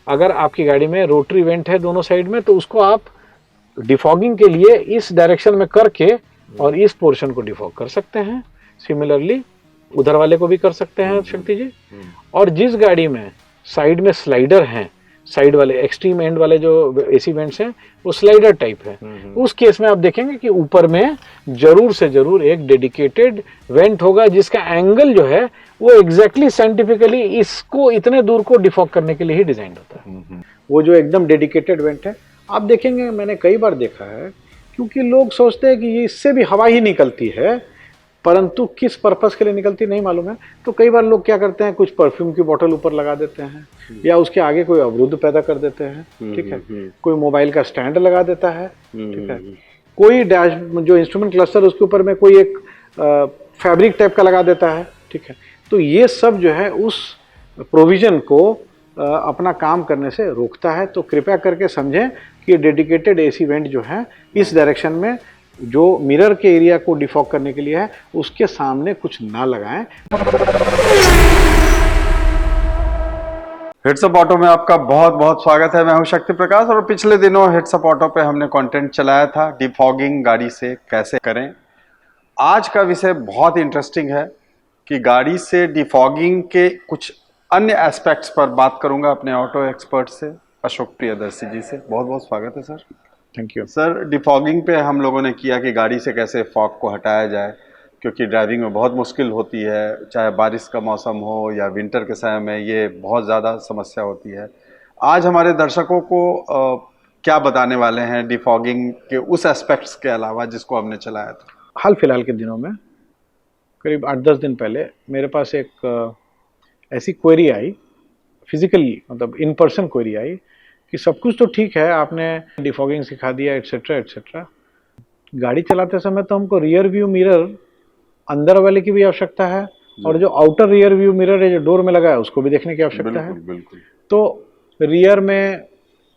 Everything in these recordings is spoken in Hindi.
अगर आपकी गाड़ी में रोटरी वेंट है दोनों साइड में, तो उसको आप डिफॉगिंग के लिए इस डायरेक्शन में करके और इस पोर्शन को डिफॉग कर सकते हैं। सिमिलरली उधर वाले को भी कर सकते हैं शक्ति जी। और जिस गाड़ी में साइड में स्लाइडर हैं, साइड वाले एक्सट्रीम एंड वाले जो एसी वेंट्स हैं वो स्लाइडर टाइप है, उस केस में आप देखेंगे कि ऊपर में जरूर से जरूर एक डेडिकेटेड वेंट होगा जिसका एंगल जो है वो एग्जैक्टली साइंटिफिकली इसको इतने दूर को डिफॉग करने के लिए ही डिजाइन होता है। वो जो एकदम डेडिकेटेड वेंट है आप देखेंगे, मैंने कई बार देखा है, क्योंकि लोग सोचते हैं कि ये इससे भी हवा ही निकलती है, परंतु किस पर्पस के लिए निकलती नहीं मालूम है। तो कई बार लोग क्या करते हैं, कुछ परफ्यूम की बोतल ऊपर लगा देते हैं या उसके आगे कोई अवरुद्ध पैदा कर देते हैं, ठीक है। कोई मोबाइल का स्टैंड लगा देता है, ठीक है। कोई डैश जो इंस्ट्रूमेंट क्लस्टर उसके ऊपर में कोई एक फैब्रिक टाइप का लगा देता है, ठीक है। तो ये सब जो है उस प्रोविजन को अपना काम करने से रोकता है। तो कृपया करके समझें कि डेडिकेटेड एसी वेंट जो है इस डायरेक्शन में जो मिरर के एरिया को डिफॉग करने के लिए है, उसके सामने कुछ ना लगाएं। हिट्स अप ऑटो में आपका बहुत बहुत स्वागत है। मैं हूं शक्ति प्रकाश और पिछले दिनों हिट्स अप ऑटो पे हमने कंटेंट चलाया था डिफॉगिंग गाड़ी से कैसे करें। आज का विषय बहुत इंटरेस्टिंग है कि गाड़ी से डिफॉगिंग के कुछ अन्य एस्पेक्ट्स पर बात करूंगा अपने ऑटो एक्सपर्ट से अशोक प्रियदर्शी जी से। बहुत बहुत स्वागत है sir. Thank you sir, defogging पे हम लोगों ने किया कि गाड़ी से कैसे फॉग को हटाया जाए, क्योंकि ड्राइविंग में बहुत मुश्किल होती है, चाहे बारिश का मौसम हो या विंटर के समय में ये बहुत ज़्यादा समस्या होती है। आज हमारे दर्शकों को क्या बताने वाले हैं डिफॉगिंग के उस एस्पेक्ट्स के अलावा जिसको हमने चलाया था? हाल फिलहाल के दिनों में करीब 8-10 दिन पहले मेरे पास एक ऐसी क्वेरी आई, फिजिकली मतलब इन पर्सन क्वेरी आई कि सब कुछ तो ठीक है, आपने डिफॉगिंग सिखा दिया एटसेट्रा एटसेट्रा, गाड़ी चलाते समय तो हमको रियर व्यू मिरर अंदर वाले की भी आवश्यकता है और जो आउटर रियर व्यू मिरर है जो डोर में लगा है उसको भी देखने की आवश्यकता है। बिल्कुल। तो रियर में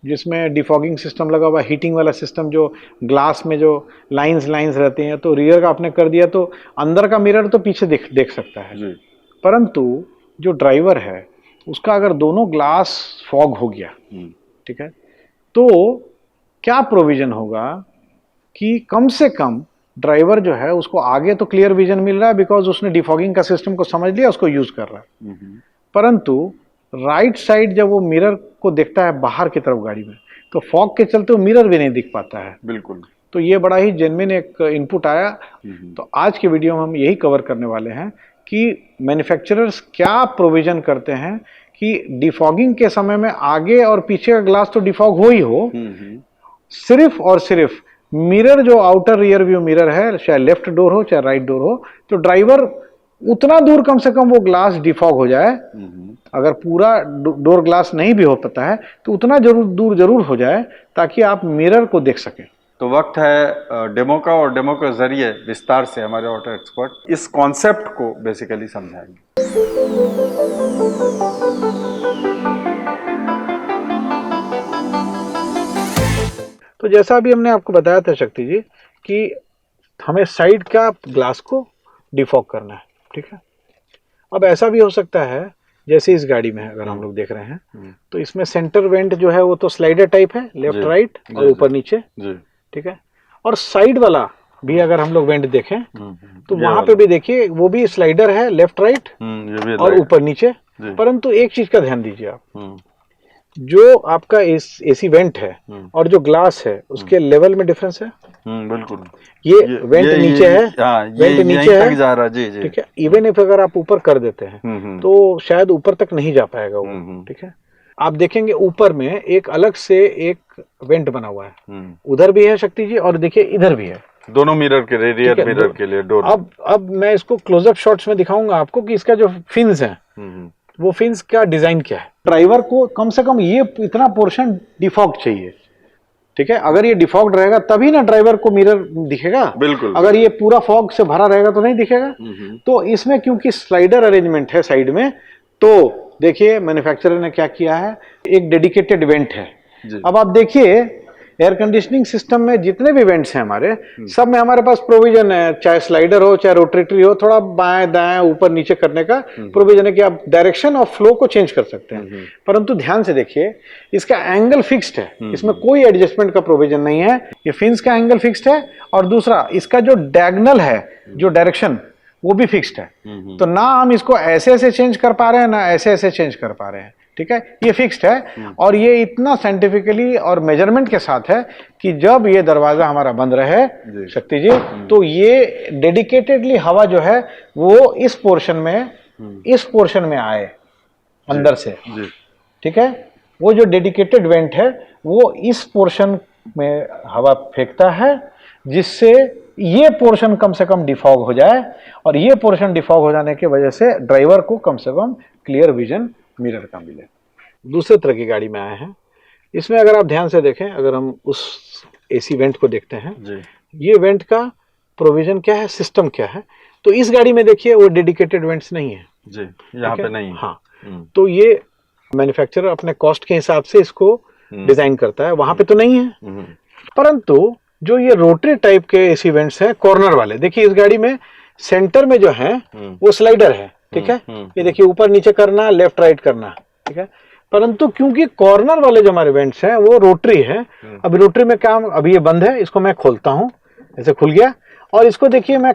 जिसमें डिफॉगिंग सिस्टम लगा हुआ, हीटिंग वाला सिस्टम, जो ग्लास में जो लाइंस रहती हैं, तो रियर का आपने कर दिया तो अंदर का मिरर तो पीछे देख सकता है। परंतु जो ड्राइवर है उसका अगर दोनों ग्लास फॉग हो गया, ठीक है, तो क्या प्रोविजन होगा कि कम से कम ड्राइवर जो है उसको आगे तो क्लियर विजन मिल रहा है बिकॉज उसने डिफॉगिंग का सिस्टम को समझ लिया, उसको यूज कर रहा है। परंतु राइट साइड जब वो मिरर को देखता है बाहर की तरफ गाड़ी में, तो फॉग के चलते वो मिरर भी नहीं दिख पाता है। बिल्कुल। तो ये बड़ा ही जेन्युइन एक इनपुट आया। तो आज के वीडियो में हम यही कवर करने वाले हैं कि मैन्युफैक्चरर्स क्या प्रोविजन करते हैं कि डिफॉगिंग के समय में आगे और पीछे का ग्लास तो डिफॉग हो ही हो, सिर्फ और सिर्फ मिरर जो आउटर रियर व्यू मिरर है, चाहे लेफ्ट डोर हो चाहे राइट डोर हो, तो ड्राइवर उतना दूर कम से कम वो ग्लास डिफॉग हो जाए। अगर पूरा डोर ग्लास नहीं भी हो पाता है तो उतना दूर जरूर हो जाए ताकि आप मिरर को देख सकें। तो वक्त है डेमो का, और डेमो के जरिए विस्तार से हमारे ऑटो एक्सपर्ट इस कॉन्सेप्ट को बेसिकली समझाएंगे। तो जैसा अभी हमने आपको बताया था शक्ति जी कि हमें साइड का ग्लास को डिफॉग करना है, ठीक है। अब ऐसा भी हो सकता है जैसे इस गाड़ी में है, अगर हम लोग देख रहे हैं तो इसमें सेंटर वेंट जो है वो तो स्लाइडर टाइप है, लेफ्ट राइट और ऊपर नीचे, ठीक है। और साइड वाला भी अगर हम लोग वेंट देखें तो वहां पे भी देखिए वो भी स्लाइडर है, लेफ्ट राइट और ऊपर नीचे। परंतु एक चीज का ध्यान दीजिए आप, जो आपका एसी वेंट है और जो ग्लास है उसके लेवल में डिफरेंस है। बिल्कुल। ये वेंट नीचे है, वेंट नीचे है, जा रहा जी, ठीक है। इवन इफ अगर आप ऊपर कर देते हैं तो शायद ऊपर तक नहीं जा पाएगा वो, ठीक है। आप देखेंगे ऊपर में एक अलग से एक वेंट बना हुआ है, उधर भी है शक्ति जी और देखिए इधर भी है, दोनों मिरर के लिए, रियर मिरर के लिए डोर। अब मैं इसको क्लोजअप शॉट्स में दिखाऊंगा आपको कि इसका जो फिन्स है वो फिन्स का डिजाइन क्या है। ड्राइवर को कम से कम ये इतना पोर्शन डिफॉग चाहिए, ठीक है। अगर ये डिफॉग्ड रहेगा तभी ना ड्राइवर को मिरर दिखेगा। बिल्कुल। अगर ये पूरा फॉग से भरा रहेगा तो नहीं दिखेगा। तो इसमें क्योंकि स्लाइडर अरेंजमेंट है साइड में, तो देखिए मैन्युफैक्चरर ने क्या किया है, एक डेडिकेटेड वेंट है। अब आप देखिए एयर कंडीशनिंग सिस्टम में जितने भी वेंट्स हैं हमारे, सब में हमारे पास प्रोविजन है, चाहे स्लाइडर हो चाहे रोटेटरी हो, थोड़ा बाएं दाएं ऊपर नीचे करने का प्रोविजन है कि आप डायरेक्शन और फ्लो को चेंज कर सकते हैं। परंतु ध्यान से देखिए, इसका एंगल फिक्स्ड है, इसमें कोई एडजस्टमेंट का प्रोविजन नहीं है। ये फिन्स का एंगल फिक्स्ड है और दूसरा इसका जो डायगोनल है, जो डायरेक्शन, वो भी फिक्स्ड है। तो ना हम इसको ऐसे ऐसे चेंज कर पा रहे हैं, ना ऐसे ऐसे चेंज कर पा रहे हैं। ठीक है, ये फिक्स्ड है और ये इतना साइंटिफिकली और मेजरमेंट के साथ है कि जब ये दरवाजा हमारा बंद रहे शक्ति जी, तो ये डेडिकेटेडली हवा जो है वो इस पोर्शन में आए अंदर से। ठीक है, वो जो डेडिकेटेड वेंट है वो इस पोर्शन में हवा फेंकता है, जिससे ये पोर्शन कम से कम डिफॉग हो जाए, और ये पोर्शन डिफॉग हो जाने की वजह से ड्राइवर को कम से कम क्लियर विजन मिरर का मिले। दूसरे तरह की गाड़ी में आए हैं, इसमें अगर आप ध्यान से देखें, अगर हम उस एसी वेंट को देखते हैं जी, ये वेंट का प्रोविजन क्या है, सिस्टम क्या है, तो इस गाड़ी में देखिए वो डेडिकेटेड वेंट्स नहीं है जी, यहाँ पे नहीं है। हाँ, तो ये मैन्युफैक्चरर अपने कॉस्ट के हिसाब से इसको डिजाइन करता है, वहां पे तो नहीं है। परंतु जो ये रोटरी टाइप के एसी वेंट्स हैं, कॉर्नर वाले, देखिए इस गाड़ी में सेंटर में जो है वो स्लाइडर है। ठीक है, ये देखिए ऊपर नीचे करना, लेफ्ट राइट करना। ठीक है, परंतु क्योंकि कॉर्नर वाले जो हमारे वेंट्स हैं वो रोटरी है, अभी रोटरी में काम, अभी ये बंद है, इसको मैं खोलता हूं, ऐसे खुल गया, और इसको देखिए मैं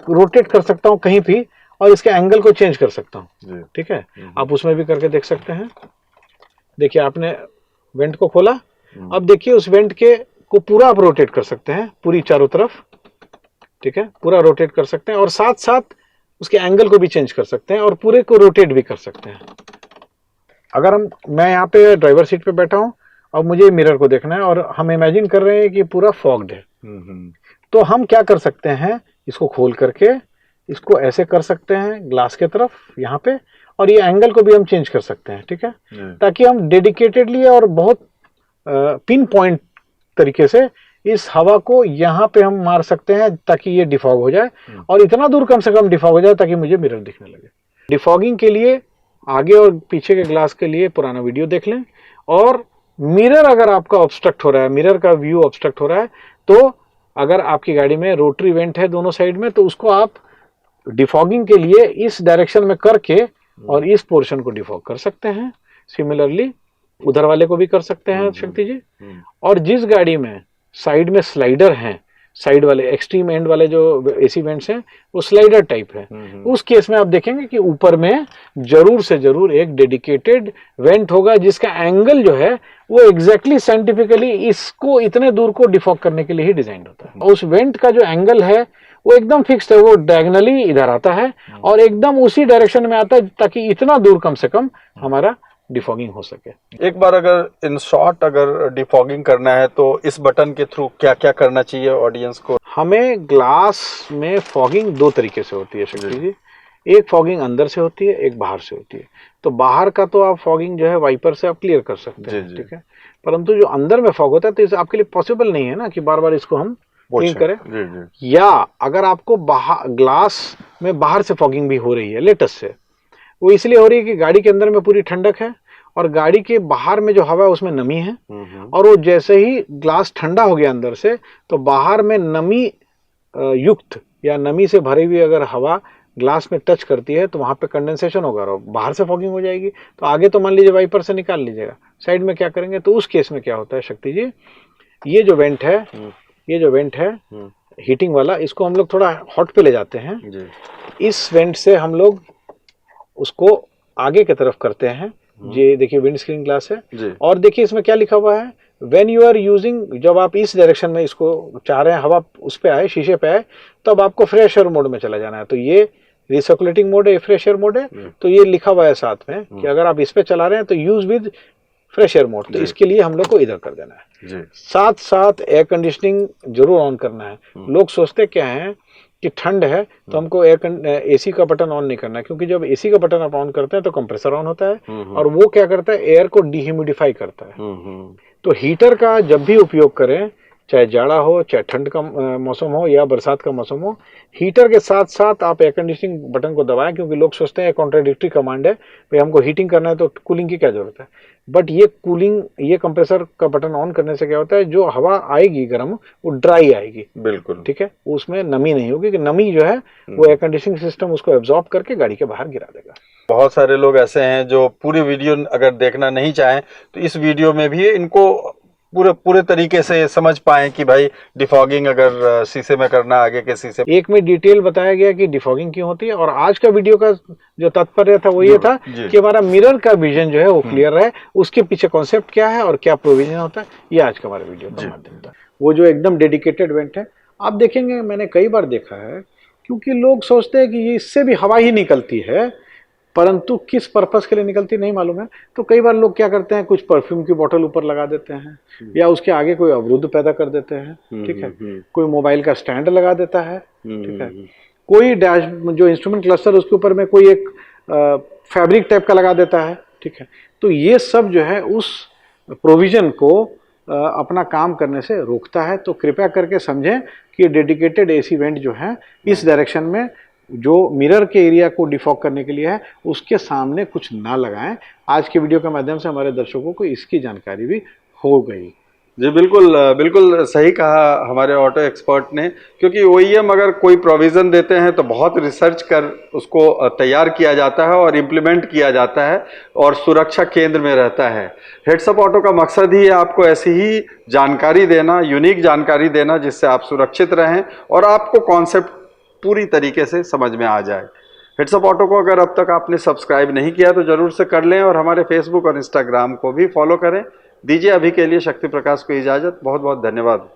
रोटेट कर सकता हूं कहीं भी, और इसके एंगल को चेंज कर सकता हूं। ठीक है, आप उसमें भी करके देख सकते हैं। देखिए आपने वेंट को खोला, अब देखिए उस वेंट के को पूरा आप रोटेट कर सकते हैं, पूरी चारों तरफ। ठीक है, पूरा रोटेट कर सकते हैं और साथ साथ उसके एंगल को भी चेंज कर सकते हैं और पूरे को रोटेट भी कर सकते हैं। अगर मैं यहाँ पे ड्राइवर सीट पे बैठा हूँ और मुझे मिरर को देखना है और हम इमेजिन कर रहे हैं कि पूरा फॉग्ड है, तो हम क्या कर सकते हैं, इसको खोल करके इसको ऐसे कर सकते हैं ग्लास के तरफ यहाँ पे, और ये एंगल को भी हम चेंज कर सकते हैं। ठीक है, ताकि हम डेडिकेटेडली और बहुत पिन पॉइंट तरीके से इस हवा को यहाँ पे हम मार सकते हैं ताकि ये डिफॉग हो जाए, और इतना दूर कम से कम डिफॉग हो जाए ताकि मुझे मिरर दिखने लगे। डिफॉगिंग के लिए आगे और पीछे के ग्लास के लिए पुराना वीडियो देख लें, और मिरर अगर आपका ऑब्स्ट्रक्ट हो रहा है, मिरर का व्यू ऑब्स्ट्रक्ट हो रहा है, तो अगर आपकी गाड़ी में रोटरी वेंट है दोनों साइड में, तो उसको आप डिफॉगिंग के लिए इस डायरेक्शन में करके और इस पोर्शन को डिफॉग कर सकते हैं। सिमिलरली उधर वाले को भी कर सकते हैं शक्ति जी। और जिस गाड़ी में साइड में स्लाइडर हैं, साइड वाले एक्सट्रीम एंड वाले जो एसी वेंट्स हैं वो स्लाइडर टाइप है, उस केस में आप देखेंगे कि ऊपर में जरूर से जरूर एक डेडिकेटेड वेंट होगा जिसका एंगल जो है वो एग्जैक्टली साइंटिफिकली इसको इतने दूर को डिफॉग करने के लिए ही डिजाइन होता है। और उस वेंट का जो एंगल है वो एकदम फिक्स्ड है, वो डायगोनली इधर आता है और एकदम उसी डायरेक्शन में आता है ताकि इतना दूर कम से कम हमारा डिफॉगिंग हो सके। एक बार अगर इन शॉर्ट अगर डिफॉगिंग करना है तो इस बटन के थ्रू क्या क्या करना चाहिए ऑडियंस को? हमें ग्लास में फॉगिंग दो तरीके से होती है शक्ति जी, एक फॉगिंग अंदर से होती है, एक बाहर से होती है। तो बाहर का तो आप फॉगिंग जो है वाइपर से आप क्लियर कर सकते हैं, ठीक है, परंतु जो अंदर में फॉग होता है तो आपके लिए पॉसिबल नहीं है ना कि बार बार इसको हम क्लीन करें। या अगर आपको बाहर ग्लास में बाहर से फॉगिंग भी हो रही है लेटेस्ट से, वो इसलिए हो रही है कि गाड़ी के अंदर में पूरी ठंडक है और गाड़ी के बाहर में जो हवा है उसमें नमी है, और वो जैसे ही ग्लास ठंडा हो गया अंदर से तो बाहर में नमी युक्त या नमी से भरी हुई अगर हवा ग्लास में टच करती है तो वहां पे कंडेंसेशन होगा और बाहर से फॉगिंग हो जाएगी। तो आगे तो मान लीजिए वाइपर से निकाल लीजिएगा, साइड में क्या करेंगे, तो उस केस में क्या होता है शक्ति जी, ये जो वेंट है, ये जो वेंट है हीटिंग वाला, इसको हम लोग थोड़ा हॉट पे ले जाते हैं। इस वेंट से हम लोग उसको आगे की तरफ करते हैं। ये देखिए विंड स्क्रीन ग्लास है और देखिए इसमें क्या लिखा हुआ है, व्हेन यू आर यूजिंग, जब आप इस डायरेक्शन में इसको चाह रहे हैं हवा उस पे आए, शीशे पे आए, तब आपको फ्रेश एयर मोड में चला जाना है। तो ये रिसर्कुलेटिंग मोड है, फ्रेश एयर मोड है, तो ये लिखा हुआ है साथ में कि अगर आप इस पे चला रहे हैं तो use with fresh air mode, तो इसके लिए हम लोग को इधर कर देना है। साथ साथ एयर कंडीशनिंग जरूर ऑन करना है। लोग सोचते क्या है कि ठंड है तो हमको एसी का बटन ऑन नहीं करना है, क्योंकि जब एसी का बटन आप ऑन करते हैं तो कंप्रेसर ऑन होता है और वो क्या करता है, एयर को डिह्यूमिडिफाई करता है। तो हीटर का जब भी उपयोग करें, चाहे जाड़ा हो, चाहे ठंड का मौसम हो या बरसात का मौसम हो, हीटर के साथ साथ आप एयर कंडीशनिंग बटन को दबाएं, क्योंकि लोग सोचते हैं कॉन्ट्राडिक्टरी कमांड है, भाई हमको हीटिंग करना है तो कूलिंग की क्या जरूरत है। बट ये कूलिंग, ये कंप्रेसर का बटन ऑन करने से क्या होता है, जो हवा आएगी गर्म वो ड्राई आएगी, बिल्कुल ठीक है, उसमें नमी नहीं होगी, कि नमी जो है वो एयर कंडीशनिंग सिस्टम उसको एब्जॉर्ब करके गाड़ी के बाहर गिरा देगा। बहुत सारे लोग ऐसे हैं जो पूरी वीडियो अगर देखना नहीं चाहें तो इस वीडियो में भी इनको पूरे तरीके से समझ पाएं कि भाई डिफॉगिंग अगर शीशे में करना, आगे के शीशे एक में डिटेल बताया गया कि डिफॉगिंग क्यों होती है, और आज का वीडियो का जो तात्पर्य था वो ये था कि हमारा मिरर का विजन जो है वो क्लियर रहे, उसके पीछे कॉन्सेप्ट क्या है और क्या प्रोविजन होता है, ये आज का हमारा वीडियो का माध्यम था। वो जो एकदम डेडिकेटेड वेंट है, आप देखेंगे, मैंने कई बार देखा है, क्योंकि लोग सोचते हैं कि ये इससे भी हवा ही निकलती है, परंतु किस पर्पस के लिए निकलती नहीं मालूम है। तो कई बार लोग क्या करते हैं, कुछ परफ्यूम की बोतल ऊपर लगा देते हैं, या उसके आगे कोई अवरुद्ध पैदा कर देते हैं, ठीक है, कोई मोबाइल का स्टैंड लगा देता है, ठीक है, कोई डैश जो इंस्ट्रूमेंट क्लस्टर उसके ऊपर में कोई एक फैब्रिक टाइप का लगा देता है, ठीक है। तो ये सब जो है उस प्रोविजन को अपना काम करने से रोकता है। तो कृपया करके समझें कि डेडिकेटेड एसी वेंट जो है इस डायरेक्शन में जो मिरर के एरिया को डिफॉग करने के लिए है, उसके सामने कुछ ना लगाएं। आज के वीडियो के माध्यम से हमारे दर्शकों को इसकी जानकारी भी हो गई। जी बिल्कुल बिल्कुल सही कहा हमारे ऑटो एक्सपर्ट ने, क्योंकि ओईएम अगर कोई प्रोविज़न देते हैं तो बहुत रिसर्च कर उसको तैयार किया जाता है और इम्प्लीमेंट किया जाता है और सुरक्षा केंद्र में रहता है। हेड्स अप ऑटो का मकसद ही है आपको ऐसी ही जानकारी देना, यूनिक जानकारी देना, जिससे आप सुरक्षित रहें और आपको कॉन्सेप्ट पूरी तरीके से समझ में आ जाए। हेड्स अप ऑटो को अगर अब तक आपने सब्सक्राइब नहीं किया तो ज़रूर से कर लें और हमारे फेसबुक और इंस्टाग्राम को भी फॉलो करें। दीजिए अभी के लिए शक्ति प्रकाश को इजाज़त। बहुत बहुत धन्यवाद।